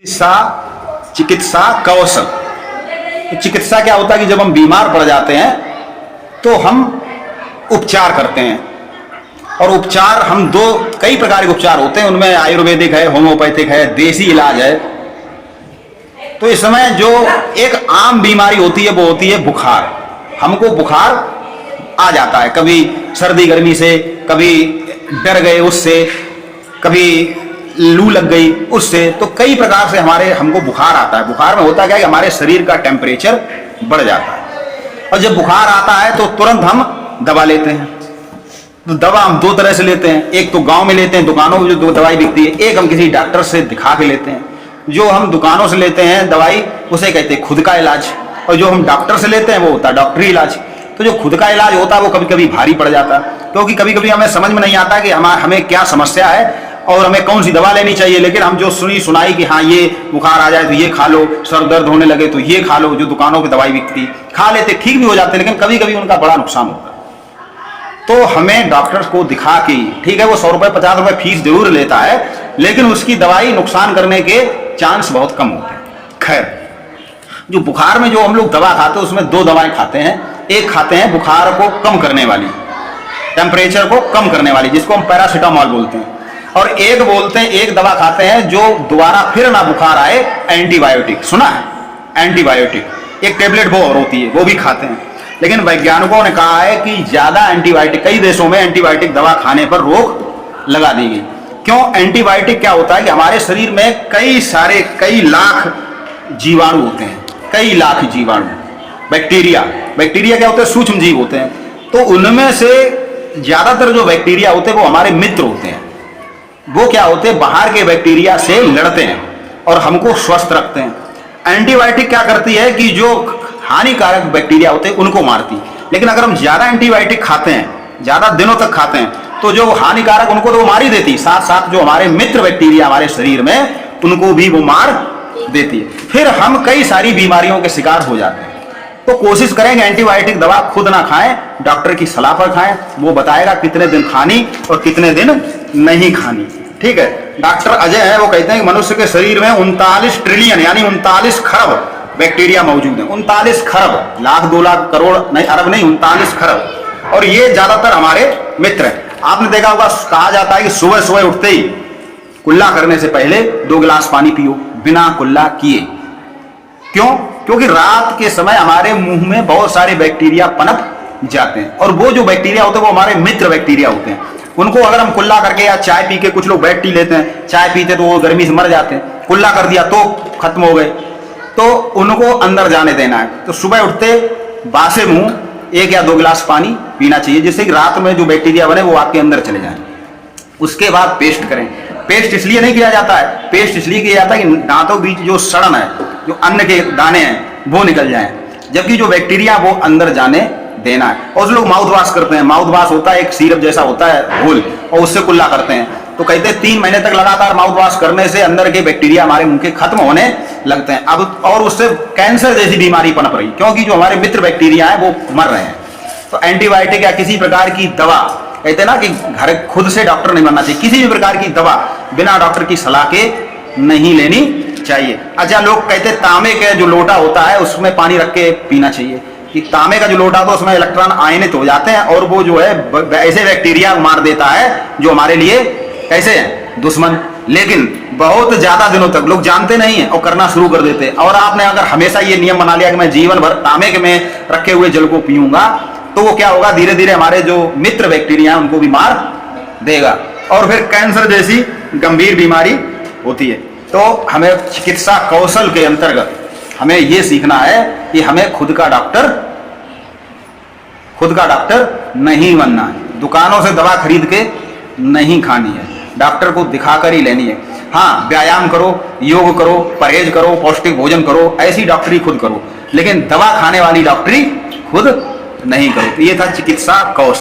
चिकित्सा कौशल। चिकित्सा क्या होता है कि जब हम बीमार पड़ जाते हैं तो हम उपचार करते हैं, और उपचार हम कई प्रकार के उपचार होते हैं, उनमें आयुर्वेदिक है, होम्योपैथिक है, देसी इलाज है। तो इस समय जो एक आम बीमारी होती है वो होती है बुखार। हमको बुखार आ जाता है, कभी सर्दी गर्मी से, कभी डर गए उससे, कभी लू लग गई उससे, तो कई प्रकार से हमको बुखार आता है। बुखार में होता क्या है कि हमारे शरीर का टेम्परेचर बढ़ जाता है, और जब बुखार आता है तो तुरंत हम दवा लेते हैं। तो दवा हम दो तरह से लेते हैं, एक तो गांव में लेते हैं, दुकानों में जो दवाई बिकती है, एक हम किसी डॉक्टर से दिखा के लेते हैं। जो हम दुकानों से लेते हैं दवाई उसे कहते हैं खुद का इलाज, और जो हम डॉक्टर से लेते हैं वो होता है डॉक्टरी इलाज। तो जो खुद का इलाज होता है वो कभी कभी भारी पड़ जाता है, क्योंकि कभी कभी हमें समझ में नहीं आता कि हमें क्या समस्या है और हमें कौन सी दवा लेनी चाहिए। लेकिन हम जो सुनी सुनाई कि हाँ ये बुखार आ जाए तो ये खा लो, सर दर्द होने लगे तो ये खा लो, जो दुकानों की दवाई बिकती, खा लेते, ठीक भी हो जाते, लेकिन कभी कभी उनका बड़ा नुकसान होता है। तो हमें डॉक्टर को दिखा के, ठीक है वो 100 रुपए 50 रुपए फीस जरूर लेता है, लेकिन उसकी दवाई नुकसान करने के चांस बहुत कम होते हैं। खैर, जो बुखार में जो हम लोग दवा खाते हैं उसमें दो दवाएं खाते हैं। एक खाते हैं बुखार को कम करने वाली, टेम्परेचर को कम करने वाली, जिसको हम पैरासीटामोल बोलते हैं, और एक बोलते हैं, एक दवा खाते हैं जो दोबारा फिर ना बुखार आए, एंटीबायोटिक। सुना है एंटीबायोटिक? एक टेबलेट वो और होती है, वो भी खाते हैं। लेकिन वैज्ञानिकों ने कहा है कि ज्यादा एंटीबायोटिक, कई देशों में एंटीबायोटिक दवा खाने पर रोक लगा दी गई। क्यों? एंटीबायोटिक क्या होता है कि हमारे शरीर में कई लाख जीवाणु होते हैं, कई लाख जीवाणु, बैक्टीरिया क्या होते हैं? सूक्ष्म जीव होते हैं। तो उनमें से ज्यादातर जो बैक्टीरिया होते हैं वो हमारे मित्र होते हैं। वो क्या होते हैं? बाहर के बैक्टीरिया से लड़ते हैं और हमको स्वस्थ रखते हैं। एंटीबायोटिक क्या करती है कि जो हानिकारक बैक्टीरिया होते हैं उनको मारती। लेकिन अगर हम ज्यादा एंटीबायोटिक खाते हैं, ज्यादा दिनों तक खाते हैं, तो जो हानिकारक उनको तो वो मार ही देती, साथ साथ जो हमारे मित्र बैक्टीरिया हमारे शरीर में उनको भी वो मार देती है। फिर हम कई सारी बीमारियों के शिकार हो जाते हैं। तो कोशिश करेंगे एंटीबायोटिक दवा खुद ना खाएं, डॉक्टर की सलाह पर खाएं। वो बताएगा कितने दिन खानी और कितने दिन नहीं खानी। ठीक है? डॉक्टर अजय है, वो कहते हैं कि मनुष्य के शरीर में 39 ट्रिलियन यानी 39 खरब बैक्टीरिया मौजूद है। 39 खरब, लाख 2 लाख करोड़ नहीं, अरब नहीं, 39 खरब। और ये ज्यादातर हमारे मित्र हैं। आपने देखा होगा, कहा जाता है कि सुबह सुबह उठते ही कुल्ला करने से पहले 2 गिलास पानी पियो, बिना कुल्ला किए। क्यों? क्योंकि रात के समय हमारे मुंह में बहुत सारे बैक्टीरिया पनप जाते हैं, और वो जो बैक्टीरिया होते हैं वो हमारे मित्र बैक्टीरिया होते हैं। उनको अगर हम कुल्ला करके या चाय पी के, कुछ लोग बैठ टी लेते हैं, चाय पीते तो वो गर्मी से मर जाते हैं, कुल्ला कर दिया तो खत्म हो गए। तो उनको अंदर जाने देना है। तो सुबह उठते बासे मुंह 1 या 2 गिलास पानी पीना चाहिए, जिससे कि रात में जो बैक्टीरिया बने वो आपके अंदर चले जाए। उसके बाद पेस्ट करें। पेस्ट इसलिए नहीं किया जाता है, पेस्ट इसलिए किया जाता है कि दांतों के बीच जो सड़न है, जो अन्न के दाने हैं वो निकल जाएं, जबकि जो बैक्टीरिया वो अंदर जाने देना है। और लोग माउथ वॉश करते हैं। माउथ वॉश होता है एक सिरप जैसा होता है घोल, और उससे कुल्ला करते हैं। तो कहते हैं 3 महीने तक लगातार माउथ वॉश करने से अंदर के बैक्टीरिया हमारे मुंह के खत्म होने लगते हैं। अब और उससे कैंसर जैसी बीमारी पनप रही, क्योंकि जो हमारे मित्र बैक्टीरिया है वो मर रहे हैं। तो एंटीबायोटिक या किसी प्रकार की दवा, कहते हैं ना कि घर खुद से डॉक्टर नहीं बनना चाहिए, किसी भी प्रकार की दवा बिना डॉक्टर की सलाह के नहीं लेनी चाहिए। अच्छा, लोग कहते हैं तांबे के जो लोटा होता है उसमें पानी रख के पीना चाहिए, कि तांबे का जो लोटा तो उसमें इलेक्ट्रॉन आयनित हो जाते हैं, और वो जो है ऐसे बैक्टीरिया मार देता है जो हमारे लिए कैसे हैं? दुश्मन। लेकिन बहुत ज्यादा दिनों तक लोग जानते नहीं है और करना शुरू कर देते हैं। और आपने अगर हमेशा ये नियम बना लिया कि मैं जीवन भर तांबे के में रखे हुए जल को पीऊंगा, तो वो क्या होगा? धीरे धीरे हमारे जो मित्र बैक्टीरिया उनको भी मार देगा, और फिर कैंसर जैसी गंभीर बीमारी होती है। तो हमें चिकित्सा कौशल के अंतर्गत हमें यह सीखना है कि हमें खुद का डॉक्टर नहीं बनना है। दुकानों से दवा खरीद के नहीं खानी है, डॉक्टर को दिखाकर ही लेनी है। हाँ, व्यायाम करो, योग करो, परहेज करो, पौष्टिक भोजन करो, ऐसी डॉक्टरी खुद करो, लेकिन दवा खाने वाली डॉक्टरी खुद नहीं करो। तो ये था चिकित्सा कौशल।